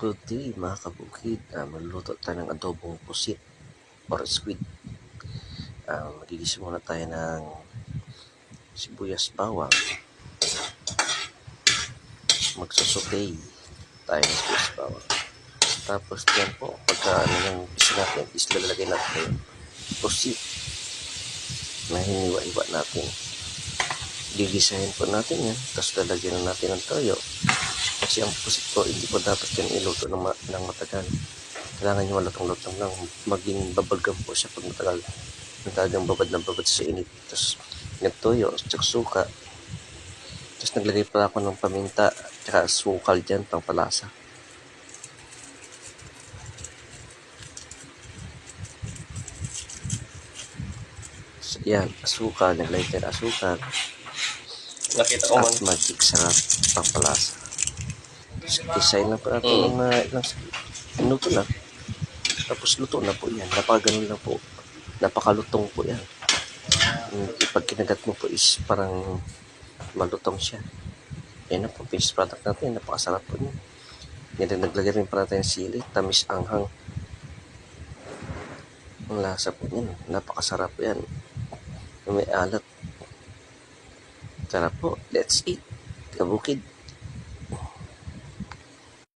Good day mga kabukid. Magluluto tayo ng adobong pusit or squid. Magigisa muna tayo ng sibuyas bawang. Magsusutay tayo ng sibuyas bawang. Tapos yan po, pagka yung isa natin, lalagay natin yung pusit na hiniwa-iwa natin. Gigisahin po natin yan, tapos lalagyan na natin ng toyo. Kasi ang pusit po, hindi po dapat yan iluto ng matagal. Kailangan nyo malutong-lutong lang, maging babalgam po siya pag matagal. Talagang babad na babad sa init. Tapos nagtoyo, tsaka suka. Tapos naglagay pa ako ng paminta, tsaka sukal dyan, pang palasa. So, yan, asukal, naglagay tayo ng asukal. Nakita ko man. At magic sarap, pang palasa. Design na po natin ng ilang minuto lang. Tapos luto na po yan. Napakaganon lang po. Napakalutong po yan. Pag kinagat mo po is parang malutong siya. Yan na po. Finished product natin. Napakasarap po niya. Yan, naglagay rin pa natin sili. Tamis anghang. Ang lasa po yan. Napakasarap yan. May alat. Sarap po. Let's eat. Kabukid.